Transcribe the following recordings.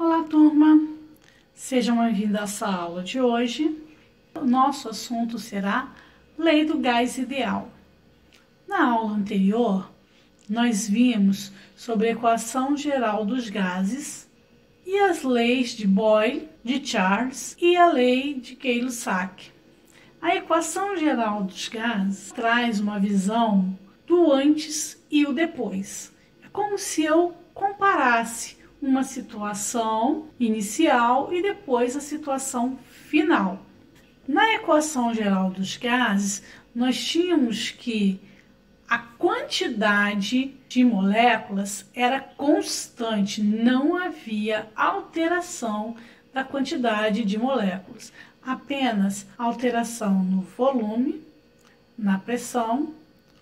Olá, turma! Sejam bem-vindos a essa aula de hoje. O nosso assunto será Lei do Gás Ideal. Na aula anterior, nós vimos sobre a equação geral dos gases e as leis de Boyle, de Charles e a lei de Gay-Lussac. A equação geral dos gases traz uma visão do antes e o depois. É como se eu comparasse uma situação inicial e depois a situação final. Na equação geral dos gases, nós tínhamos que a quantidade de moléculas era constante, não havia alteração da quantidade de moléculas, apenas alteração no volume, na pressão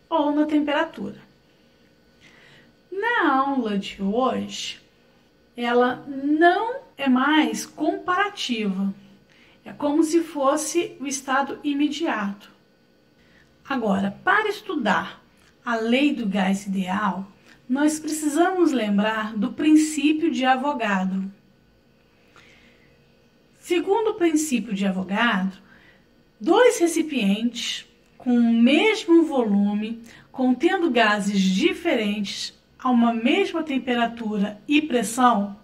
ou na temperatura. Na aula de hoje, ela não é mais comparativa, é como se fosse o estado imediato. Agora, para estudar a lei do gás ideal, nós precisamos lembrar do princípio de Avogadro. Segundo o princípio de Avogadro, dois recipientes com o mesmo volume, contendo gases diferentes, a uma mesma temperatura e pressão,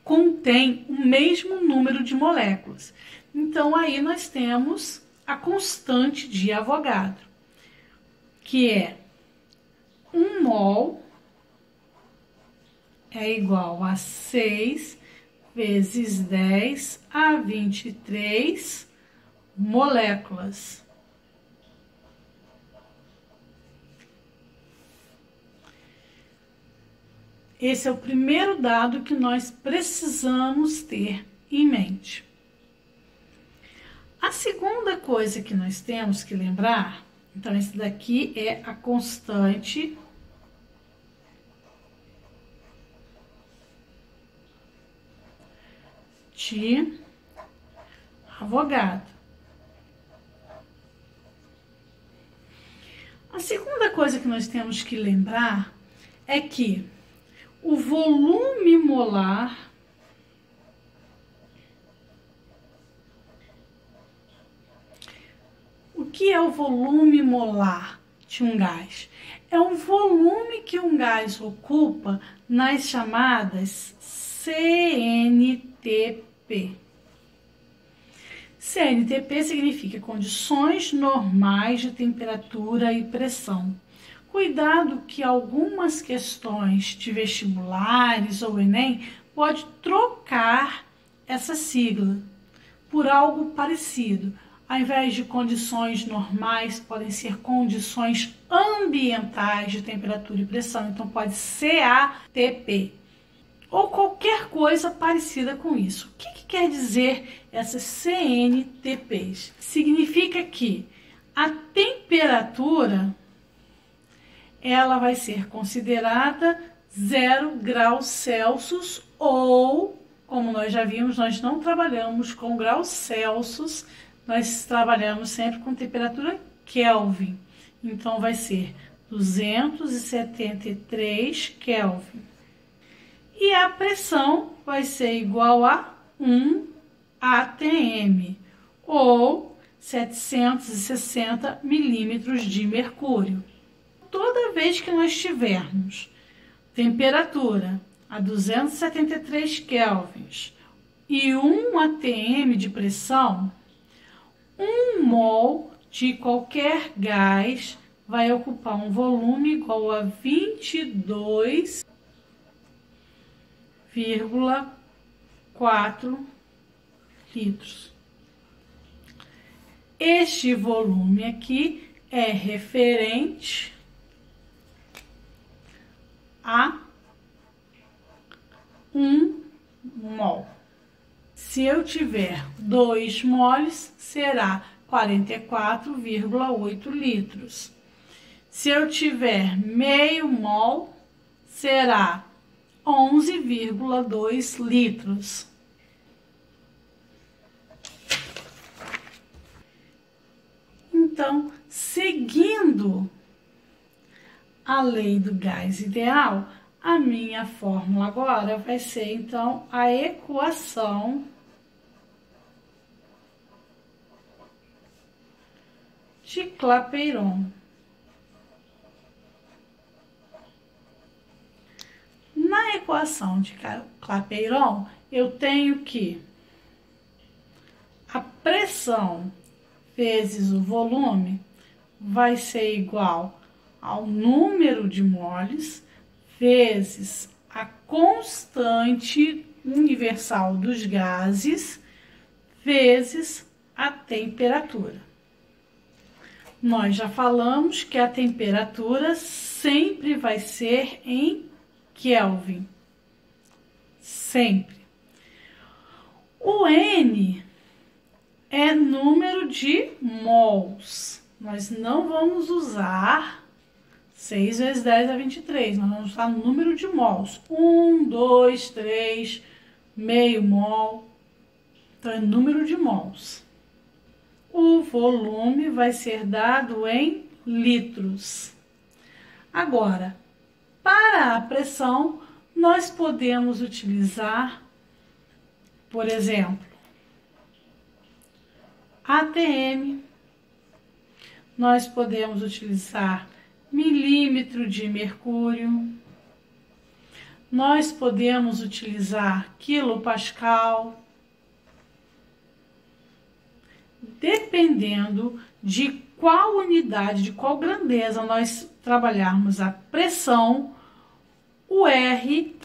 contém o mesmo número de moléculas. Então, aí nós temos a constante de Avogadro, que é 1 mol é igual a 6 vezes 10 a 23 moléculas. Esse é o primeiro dado que nós precisamos ter em mente. A segunda coisa que nós temos que lembrar, então esse daqui é a constante de Avogadro. A segunda coisa que nós temos que lembrar é que o volume molar O que é o volume molar de um gás? É o volume que um gás ocupa nas chamadas CNTP. CNTP significa condições normais de temperatura e pressão. Cuidado que algumas questões de vestibulares ou Enem pode trocar essa sigla por algo parecido. Ao invés de condições normais, podem ser condições ambientais de temperatura e pressão. Então, pode CATP. Ou qualquer coisa parecida com isso. O que quer dizer essas CNTPs? Significa que a temperatura ela vai ser considerada 0 graus Celsius ou, como nós já vimos, nós não trabalhamos com graus Celsius, nós trabalhamos sempre com temperatura Kelvin. Então, vai ser 273 Kelvin. E a pressão vai ser igual a 1 atm, ou 760 milímetros de mercúrio. Toda vez que nós tivermos temperatura a 273 kelvins e 1 atm de pressão, 1 mol de qualquer gás vai ocupar um volume igual a 22,4 litros. Este volume aqui é referente a 1 mol. Se eu tiver 2 moles, será 44,8 litros. Se eu tiver meio mol, será 11,2 litros. Então, seguindo a lei do gás ideal, A minha fórmula agora vai ser, então, a equação de Clapeyron. Na equação de Clapeyron, eu tenho que a pressão vezes o volume vai ser igual ao número de moles vezes a constante universal dos gases vezes a temperatura. Nós já falamos que a temperatura sempre vai ser em Kelvin. Sempre. O N é número de mols. Nós não vamos usar 6 vezes 10 a 23. Nós vamos usar número de mols. 1, 2, 3, meio mol. Então, é número de mols. O volume vai ser dado em litros. Agora, para a pressão, nós podemos utilizar, por exemplo, ATM, nós podemos utilizar milímetro de mercúrio, nós podemos utilizar quilopascal, dependendo de qual unidade, de qual grandeza nós trabalharmos a pressão, o R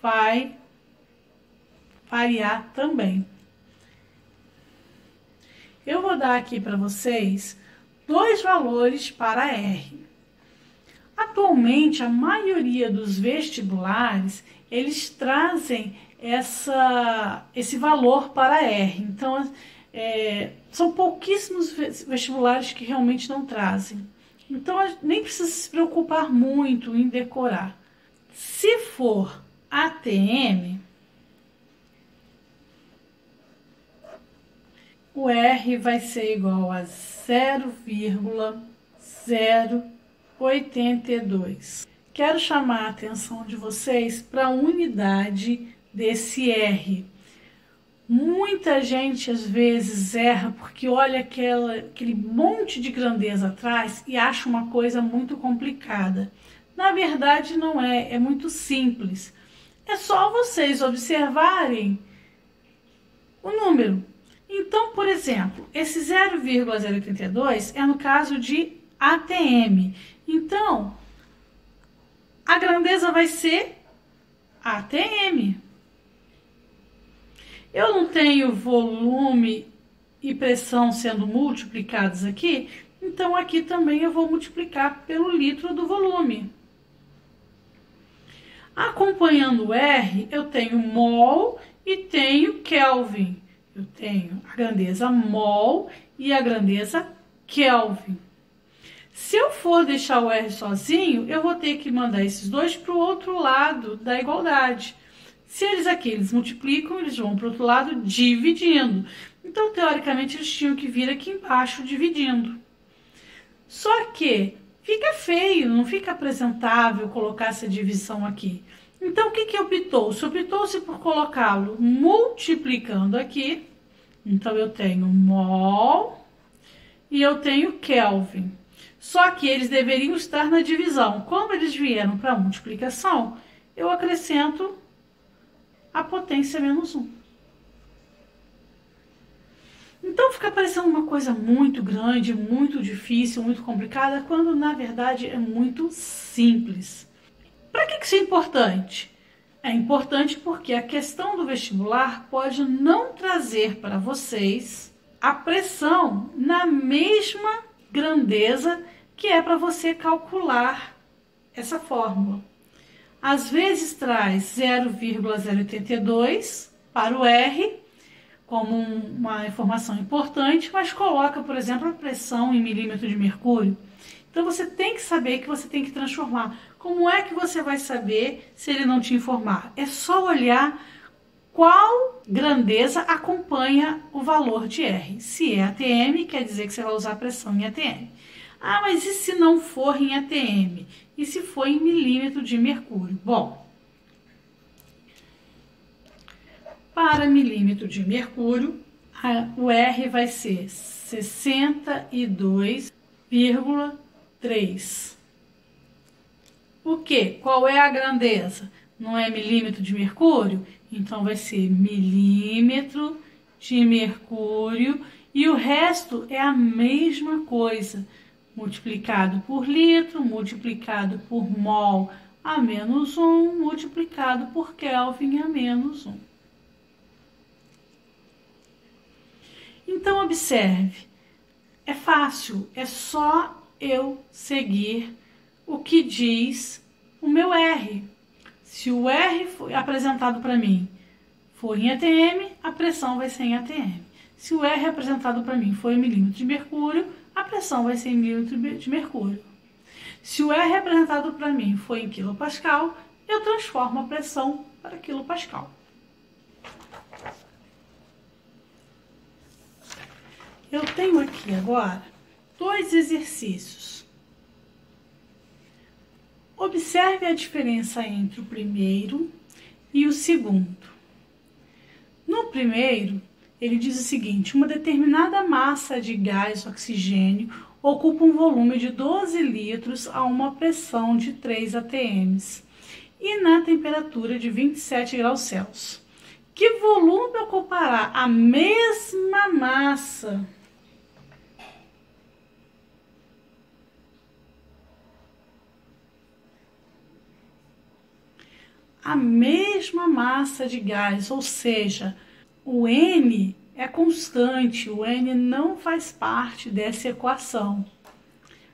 vai variar também. Eu vou dar aqui para vocês dois valores para R. Atualmente, a maioria dos vestibulares, eles trazem esse valor para R. Então, são pouquíssimos vestibulares que realmente não trazem. Então, nem precisa se preocupar muito em decorar. Se for ATM, o R vai ser igual a 0,082. Quero chamar a atenção de vocês para a unidade desse R. Muita gente às vezes erra porque olha aquele monte de grandeza atrás e acha uma coisa muito complicada. Na verdade não é, é muito simples. É só vocês observarem o número. Então, por exemplo, esse 0,082 é no caso de ATM. Então, a grandeza vai ser ATM. Eu não tenho volume e pressão sendo multiplicados aqui, então aqui também eu vou multiplicar pelo litro do volume. Acompanhando o R, eu tenho mol e tenho Kelvin. Eu tenho a grandeza mol e a grandeza Kelvin. Se eu for deixar o R sozinho, eu vou ter que mandar esses dois para o outro lado da igualdade. Se eles multiplicam, eles vão para o outro lado dividindo. Então, teoricamente, eles tinham que vir aqui embaixo dividindo. Só que fica feio, não fica apresentável colocar essa divisão aqui. Então, o que optou-se? Optou-se por colocá-lo multiplicando aqui. Então, eu tenho mol e eu tenho Kelvin. Só que eles deveriam estar na divisão. Como eles vieram para a multiplicação, eu acrescento a potência menos 1. Então, fica parecendo uma coisa muito grande, muito difícil, muito complicada, quando, na verdade, é muito simples. Para que isso é importante? É importante porque a questão do vestibular pode não trazer para vocês a pressão na mesma grandeza que é para você calcular essa fórmula. Às vezes traz 0,082 para o R, como uma informação importante, mas coloca, por exemplo, a pressão em milímetro de mercúrio. Então, você tem que saber que você tem que transformar. Como é que você vai saber se ele não te informar? É só olhar qual grandeza acompanha o valor de R. Se é ATM, quer dizer que você vai usar a pressão em ATM. Ah, mas e se não for em ATM? e se for em milímetro de mercúrio. Bom, para milímetro de mercúrio, o R vai ser 62,3. O quê? Qual é a grandeza? Não é milímetro de mercúrio? Então vai ser milímetro de mercúrio e o resto é a mesma coisa. Multiplicado por litro, multiplicado por mol a menos 1, multiplicado por Kelvin a menos 1. Então, observe, é fácil, é só eu seguir o que diz o meu R. Se o R foi apresentado para mim for em ATM, a pressão vai ser em ATM. Se o R apresentado para mim for em milímetro de mercúrio, a pressão vai ser em milímetro de mercúrio. Se o R apresentado para mim for em quilopascal, eu transformo a pressão para quilopascal. Eu tenho aqui agora 2 exercícios. Observe a diferença entre o primeiro e o segundo. No primeiro, ele diz o seguinte: uma determinada massa de gás oxigênio ocupa um volume de 12 litros a uma pressão de 3 atm e na temperatura de 27 graus Celsius. Que volume ocupará a mesma massa de gás, ou seja, o N é constante, o N não faz parte dessa equação.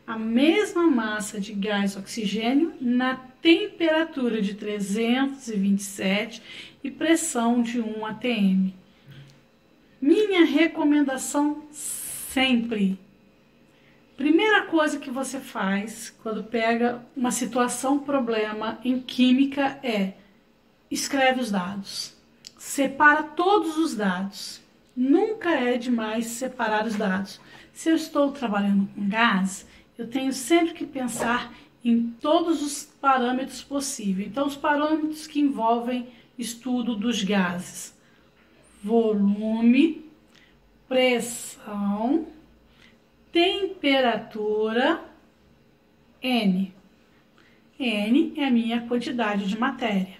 A mesma massa de gás oxigênio na temperatura de 327 e pressão de 1 atm. Minha recomendação sempre: primeira coisa que você faz quando pega uma situação problema em química é escreve os dados. Separa todos os dados. Nunca é demais separar os dados. Se eu estou trabalhando com gás, eu tenho sempre que pensar em todos os parâmetros possíveis. Então, os parâmetros que envolvem estudo dos gases: volume, pressão, temperatura, N. N é a minha quantidade de matéria.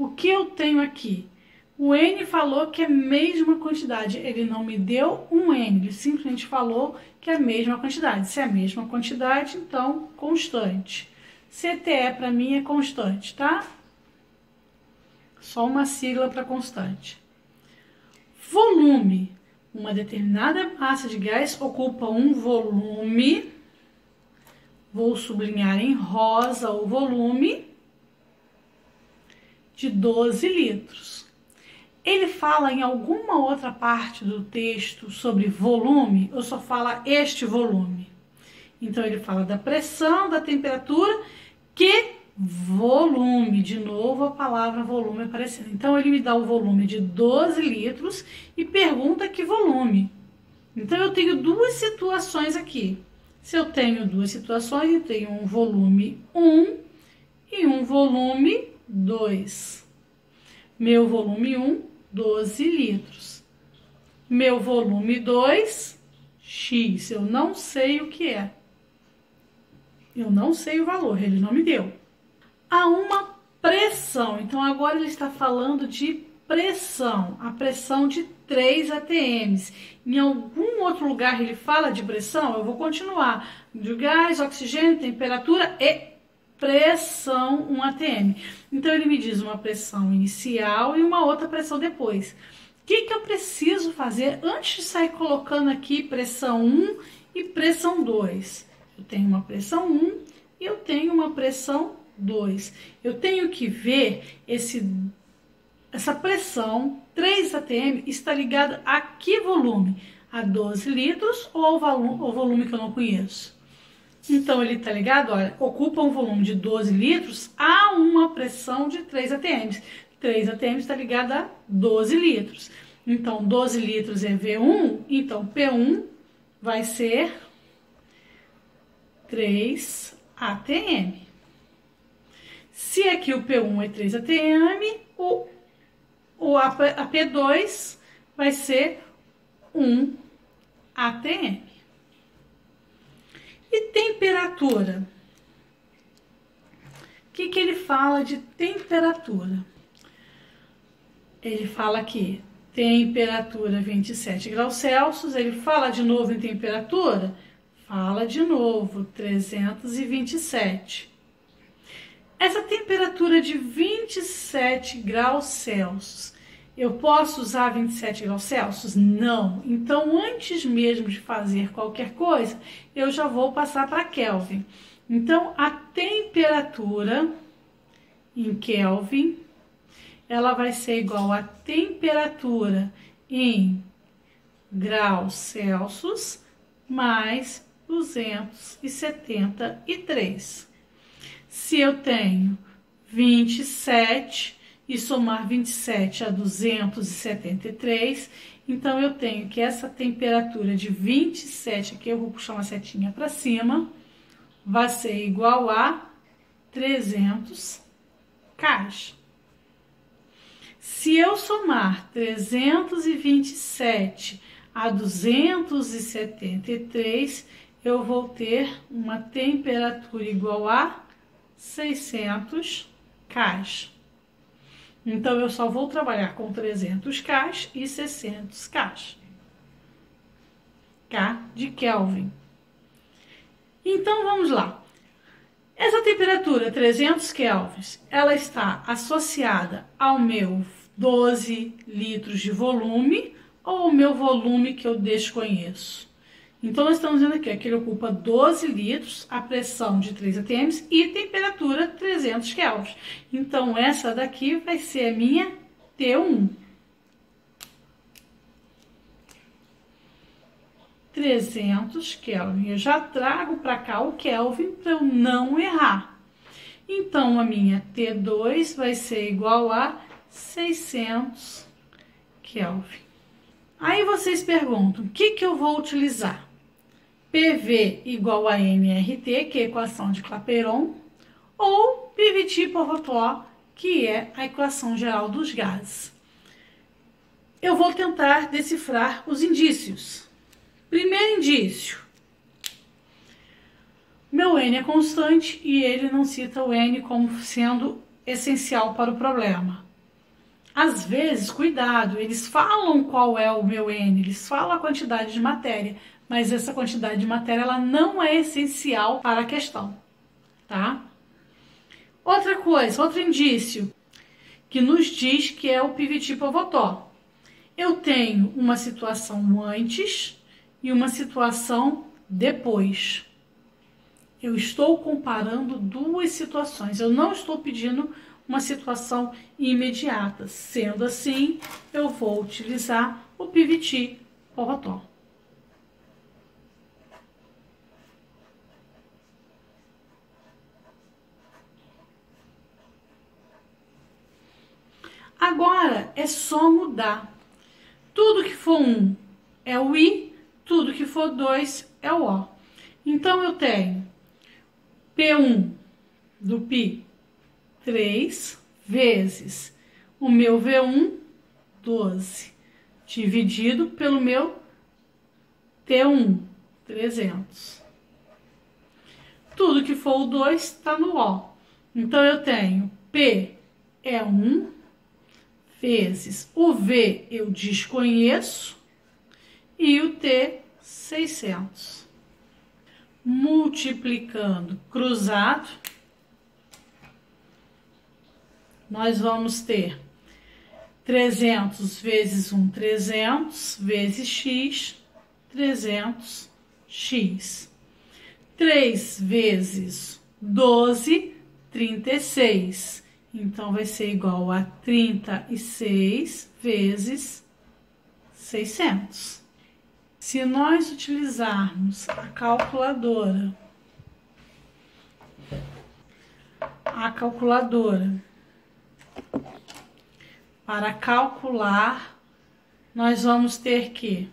O que eu tenho aqui? O N falou que é a mesma quantidade. Ele não me deu um N, ele simplesmente falou que é a mesma quantidade. Se é a mesma quantidade, então constante. CTE para mim é constante, tá? Só uma sigla para constante. Volume. Uma determinada massa de gás ocupa um volume, vou sublinhar em rosa o volume, de 12 litros. Ele fala em alguma outra parte do texto sobre volume ou só fala este volume? Então ele fala da pressão, da temperatura, que volume, de novo a palavra volume aparecendo. Então ele me dá o volume de 12 litros e pergunta que volume. Então eu tenho 2 situações aqui. Se eu tenho 2 situações, eu tenho um volume 1 e um volume 2. Meu volume 1, 12 litros. Meu volume 2, X. Eu não sei o que é. Eu não sei o valor, ele não me deu. Há uma pressão. Então, agora ele está falando de pressão. A pressão de 3 atm. Em algum outro lugar ele fala de pressão? Eu vou continuar. De gás, oxigênio, temperatura e pressão 1 atm. Então ele me diz uma pressão inicial e uma outra pressão depois. O que eu preciso fazer antes de sair colocando aqui pressão 1 e pressão 2? Eu tenho uma pressão 1 e eu tenho uma pressão 2. Eu tenho que ver essa pressão 3 atm está ligada a que volume? A 12 litros ou ao volume que eu não conheço? Então, ele está ligado, olha, ocupa um volume de 12 litros a uma pressão de 3 atm. 3 atm está ligado a 12 litros. Então, 12 litros é V1, então P1 vai ser 3 atm. Se aqui o P1 é 3 atm, a P2 vai ser 1 atm. E temperatura? O que ele fala de temperatura? Ele fala aqui, temperatura 27 graus Celsius. Ele fala de novo em temperatura? Fala de novo, 327. Essa temperatura de 27 graus Celsius, eu posso usar 27 graus Celsius? Não. Então, antes mesmo de fazer qualquer coisa, eu já vou passar para Kelvin. Então, a temperatura em Kelvin, ela vai ser igual à temperatura em graus Celsius mais 273. Se eu tenho 27 e somar 27 a 273, então eu tenho que essa temperatura de 27, aqui eu vou puxar uma setinha para cima, vai ser igual a 300 K. Se eu somar 327 a 273, eu vou ter uma temperatura igual a 600 K. Então, eu só vou trabalhar com 300 K e 600 K. K de Kelvin. Então, vamos lá. Essa temperatura, 300 kelvins, ela está associada ao meu 12 litros de volume ou ao meu volume que eu desconheço. Então, nós estamos vendo aqui que ele ocupa 12 litros, a pressão de 3 atm e temperatura 300 kelvins. Então, essa daqui vai ser a minha T1. 300 Kelvin. Eu já trago para cá o Kelvin para eu não errar. Então, a minha T2 vai ser igual a 600 Kelvin. Aí vocês perguntam, o que eu vou utilizar? PV igual a nRT, que é a equação de Clapeyron, ou PVT por Vautour, que é a equação geral dos gases. Eu vou tentar decifrar os indícios. Primeiro indício, meu N é constante e ele não cita o N como sendo essencial para o problema. Às vezes, cuidado, eles falam qual é o meu N, eles falam a quantidade de matéria, mas essa quantidade de matéria ela não é essencial para a questão, tá? Outra coisa, outro indício que nos diz que é o PVT por Vautour. Eu tenho uma situação antes e uma situação depois. Eu estou comparando duas situações. Eu não estou pedindo uma situação imediata. Sendo assim, eu vou utilizar o PVT por Vautour. Agora é só mudar. Tudo que for 1 é o I, tudo que for 2 é o O. Então, eu tenho P1 do π 3 vezes o meu V1, 12, dividido pelo meu T1, 300. Tudo que for o 2 está no O. Então, eu tenho P é 1 vezes o V eu desconheço e o T, 600. Multiplicando cruzado, nós vamos ter 300 vezes 1, 300, vezes x, 300x. 3 vezes 12, 36. Então, vai ser igual a 36 vezes 600. Se nós utilizarmos a calculadora para calcular, nós vamos ter que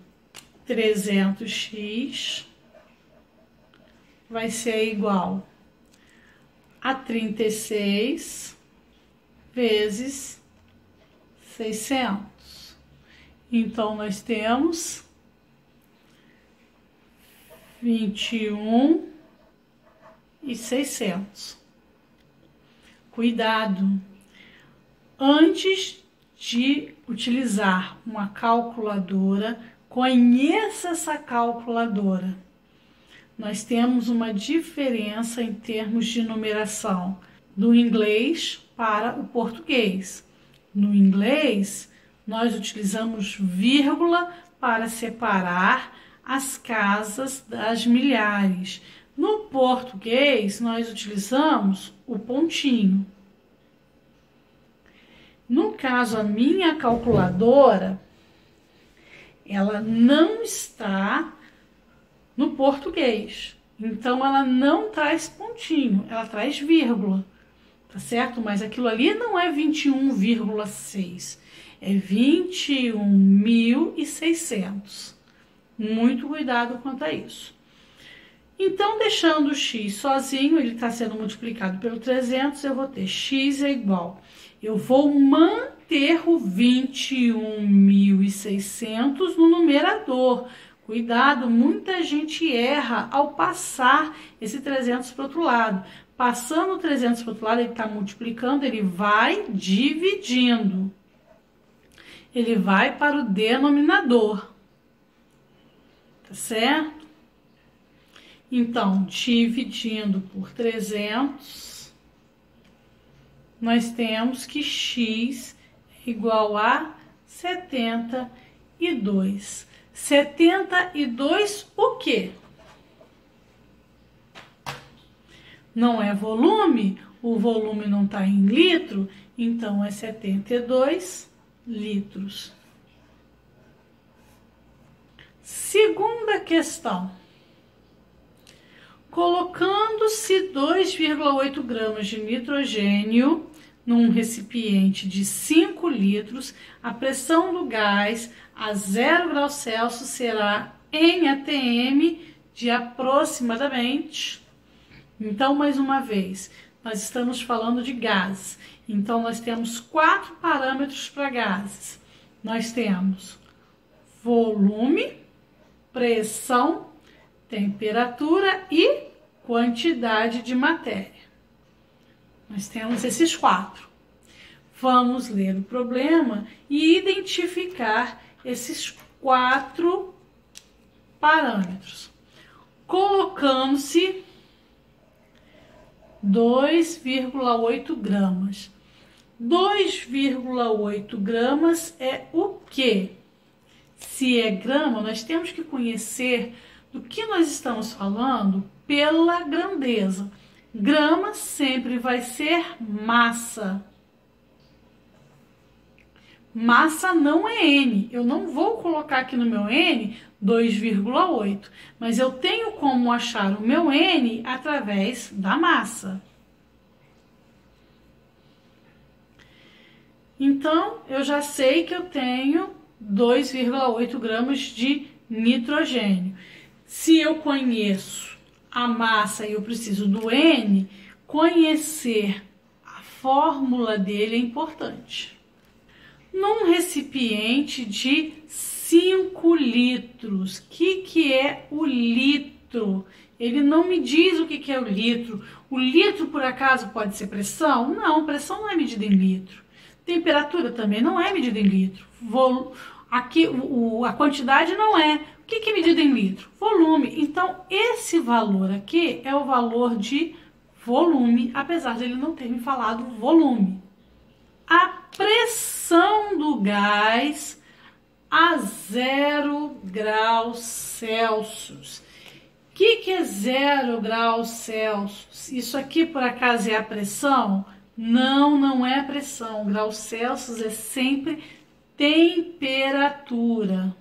300x vai ser igual a 36 vezes 600. Então, nós temos 21.600. Cuidado! Antes de utilizar uma calculadora, conheça essa calculadora. Nós temos uma diferença em termos de numeração do inglês para o português. No inglês, nós utilizamos vírgula para separar as casas das milhares. No português, nós utilizamos o pontinho. No caso, a minha calculadora, ela não está no português. Então, ela não traz pontinho, ela traz vírgula, tá certo? Mas aquilo ali não é 21,6, é 21.600. Muito cuidado quanto a isso. Então, deixando o x sozinho, ele está sendo multiplicado pelo 300, eu vou ter x é igual. Eu vou manter o 21.600 no numerador. Cuidado, muita gente erra ao passar esse 300 para o outro lado. Passando o 300 para o outro lado, ele está multiplicando, ele vai dividindo. Ele vai para o denominador. Tá certo? Então, dividindo por 300, nós temos que x é igual a 72. 72 o quê? Não é volume? O volume não está em litro, então é 72 litros. Segunda questão. Colocando-se 2,8 gramas de nitrogênio num recipiente de 5 litros, a pressão do gás a 0 graus Celsius será em atm de aproximadamente. Então, mais uma vez, nós estamos falando de gases. Então, nós temos 4 parâmetros para gases. Nós temos volume, pressão, temperatura e quantidade de matéria. Nós temos esses 4. Vamos ler o problema e identificar esses 4 parâmetros. Colocando-se 2,8 gramas. 2,8 gramas é o quê? Se é grama, nós temos que conhecer do que nós estamos falando pela grandeza. Grama sempre vai ser massa. Massa não é N. Eu não vou colocar aqui no meu N 2,8, mas eu tenho como achar o meu N através da massa. Então, eu já sei que eu tenho 2,8 gramas de nitrogênio. Se eu conheço a massa e eu preciso do N, conhecer a fórmula dele é importante. Num recipiente de 5 litros, o que é o litro? Ele não me diz o que é o litro. O litro, por acaso, pode ser pressão? Não, pressão não é medida em litro. Temperatura também não é medida em litro. Aqui, a quantidade não é. O que é medida em litro? Volume. Então, esse valor aqui é o valor de volume, apesar de ele não ter me falado volume. A pressão do gás a 0 graus Celsius. O que é 0 graus Celsius? Isso aqui, por acaso, é a pressão? Não, não é a pressão. Graus Celsius é sempre temperatura.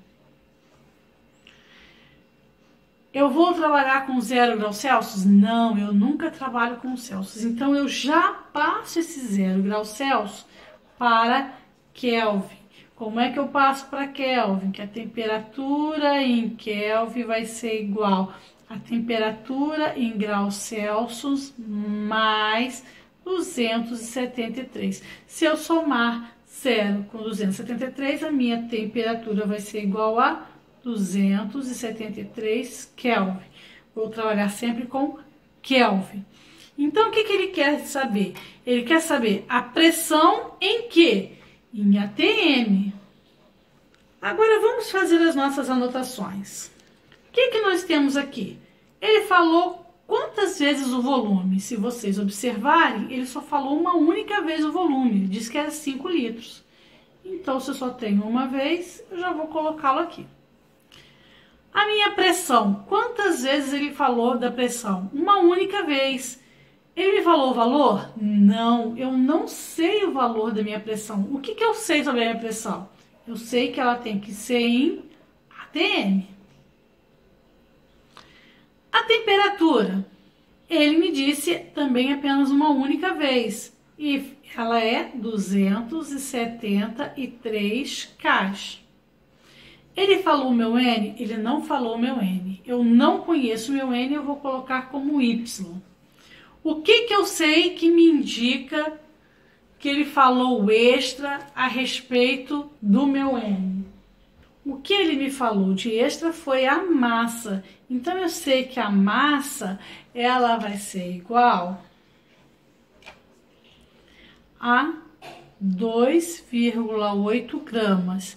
Eu vou trabalhar com 0 graus Celsius? Não, eu nunca trabalho com Celsius. Então, eu já passo esse 0 graus Celsius para Kelvin. Como é que eu passo para Kelvin? Que a temperatura em Kelvin vai ser igual a temperatura em graus Celsius mais 273. Se eu somar 0 com 273, a minha temperatura vai ser igual a 273 Kelvin. Vou trabalhar sempre com Kelvin. Então, o que ele quer saber? Ele quer saber a pressão em quê? Em ATM. Agora, vamos fazer as nossas anotações. O que nós temos aqui? Ele falou quantas vezes o volume. Se vocês observarem, ele só falou uma única vez o volume. Ele disse que era 5 litros. Então, se eu só tenho uma vez, eu já vou colocá-lo aqui. A minha pressão. Quantas vezes ele falou da pressão? Uma única vez. Ele me falou o valor? Não, eu não sei o valor da minha pressão. O que eu sei sobre a minha pressão? Eu sei que ela tem que ser em ATM. A temperatura. Ele me disse também apenas uma única vez. E ela é 273 K. Ele falou o meu N? Ele não falou o meu N. Eu não conheço o meu N, eu vou colocar como Y. O que eu sei que me indica que ele falou extra a respeito do meu N? O que ele me falou de extra foi a massa. Então, eu sei que a massa, ela vai ser igual a 2,8 gramas.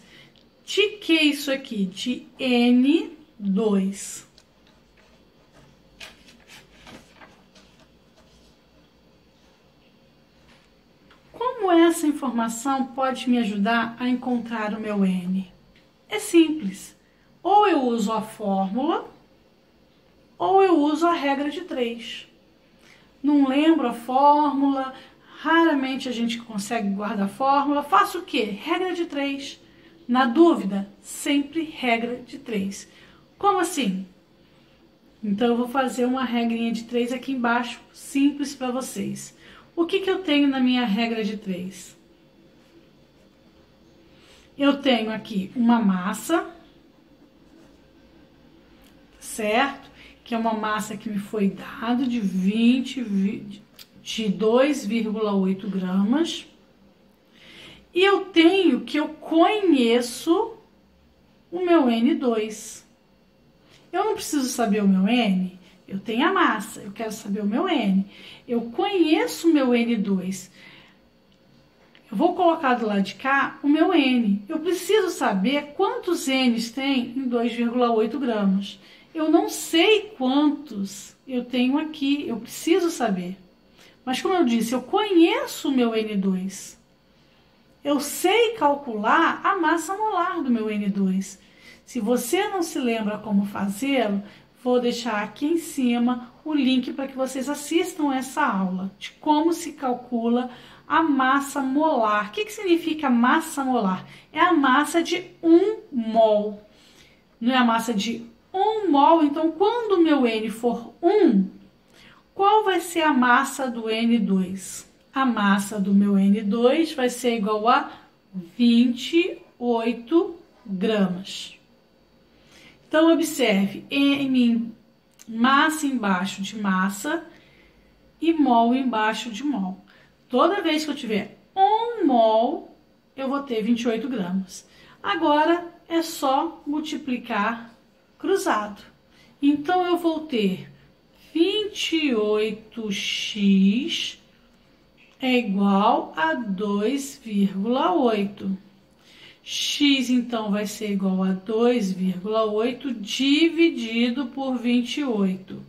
De que isso aqui? De N2. Como essa informação pode me ajudar a encontrar o meu N? É simples. Ou eu uso a fórmula, ou eu uso a regra de 3. Não lembro a fórmula, raramente a gente consegue guardar a fórmula. Faço o quê? Regra de 3. Na dúvida, sempre regra de 3. Como assim? Então, eu vou fazer uma regrinha de 3 aqui embaixo, simples para vocês. O que eu tenho na minha regra de 3? Eu tenho aqui uma massa, certo? Que é uma massa que me foi dado de 2,8 gramas. E eu tenho que eu conheço o meu N2. Eu não preciso saber o meu N. Eu tenho a massa, eu quero saber o meu N. Eu conheço o meu N2. Eu vou colocar do lado de cá o meu N. Eu preciso saber quantos N's tem em 2,8 gramas. Eu não sei quantos eu tenho aqui, eu preciso saber. Mas como eu disse, eu conheço o meu N2. Eu sei calcular a massa molar do meu N2. Se você não se lembra como fazê-lo, vou deixar aqui em cima o link para que vocês assistam essa aula de como se calcula a massa molar. O que significa massa molar? É a massa de 1 mol. Não é a massa de 1 mol? Então, quando o meu N for 1, qual vai ser a massa do N2? A massa do meu N2 vai ser igual a 28 gramas. Então, observe, M, massa embaixo de massa e mol embaixo de mol. Toda vez que eu tiver 1 mol, eu vou ter 28 gramas. Agora, é só multiplicar cruzado. Então, eu vou ter 28x é igual a 2,8. X, então, vai ser igual a 2,8 dividido por 28.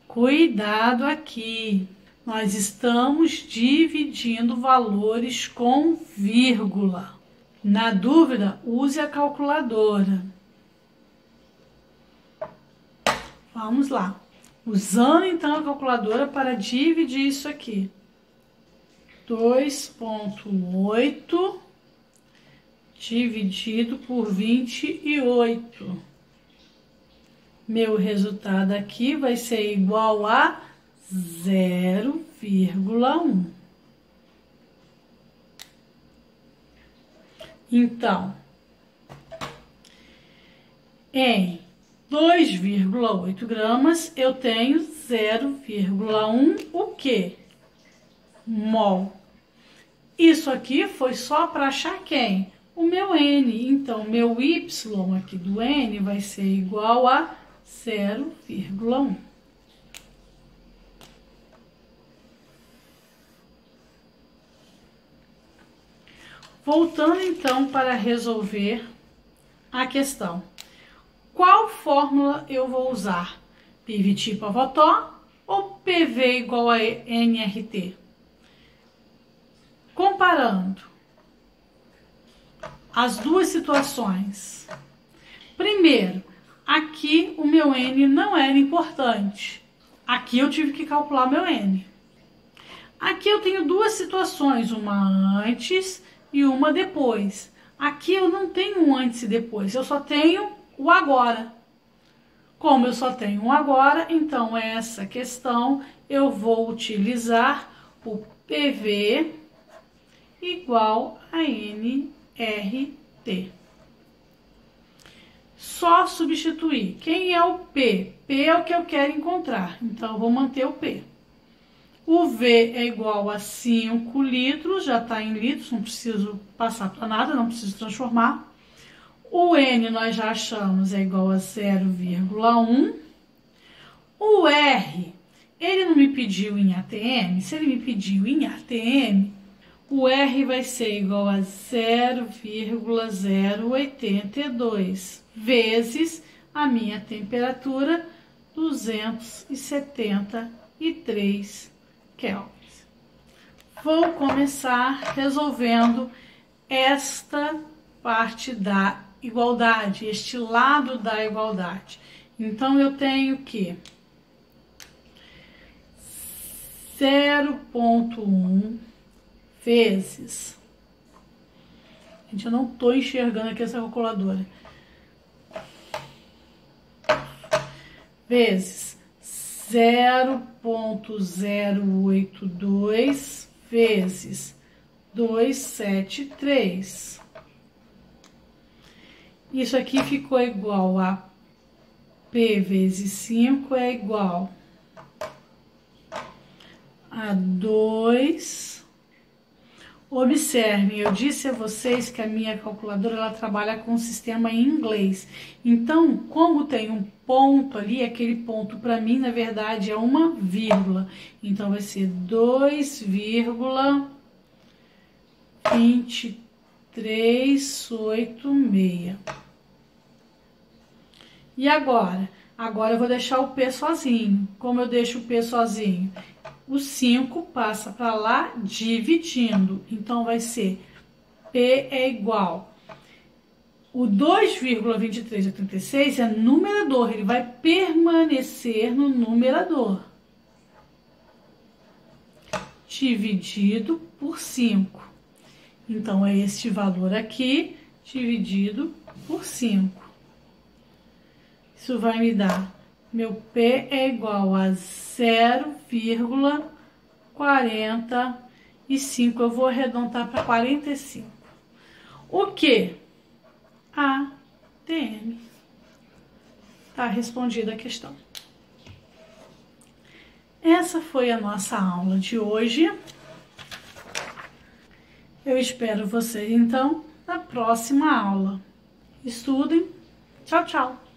Cuidado aqui. Nós estamos dividindo valores com vírgula. Na dúvida, use a calculadora. Vamos lá. Usando, então, a calculadora para dividir isso aqui. 2,8 dividido por 28. Meu resultado aqui vai ser igual a 0,1. Então, em 2,8 gramas, eu tenho 0,1 o quê? Mol. Isso aqui foi só para achar quem? O meu N. Então, meu Y aqui do N vai ser igual a 0,1. Voltando então para resolver a questão. Qual fórmula eu vou usar? PVT Pavotó ou PV igual a nRT? Comparando as duas situações. Primeiro, aqui o meu N não era importante. Aqui eu tive que calcular meu N. Aqui eu tenho duas situações, uma antes e uma depois. Aqui eu não tenho um antes e depois, eu só tenho o agora. Como eu só tenho um agora, então essa questão eu vou utilizar o PV igual a nRT. Só substituir. Quem é o P? P é o que eu quero encontrar, então eu vou manter o P. O V é igual a 5 litros, já está em litros, não preciso passar para nada, não preciso transformar. O N nós já achamos é igual a 0,1. O R, ele não me pediu em ATM? Se ele me pediu em ATM, o R vai ser igual a 0,082 vezes a minha temperatura, 273 kelvins. Vou começar resolvendo esta parte da igualdade, este lado da igualdade. Então, eu tenho que 0,1 vezes... Gente, eu não estou enxergando aqui essa calculadora. Vezes 0,082 vezes 273. Isso aqui ficou igual a P vezes 5 é igual a 2. Observem, eu disse a vocês que a minha calculadora ela trabalha com o sistema em inglês. Então, como tem um ponto ali, aquele ponto para mim, na verdade, é uma vírgula. Então, vai ser 2,2386. E agora? Agora eu vou deixar o P sozinho. Como eu deixo o P sozinho? O 5 passa para lá dividindo. Então, vai ser P é igual. O 2,2386 é numerador. Ele vai permanecer no numerador. Dividido por 5. Então, é este valor aqui dividido por 5. Isso vai me dar... Meu P é igual a 0,45. Eu vou arredondar para 45. O que? ATM. Tá respondida a questão. Essa foi a nossa aula de hoje. Eu espero vocês, então, na próxima aula. Estudem. Tchau, tchau.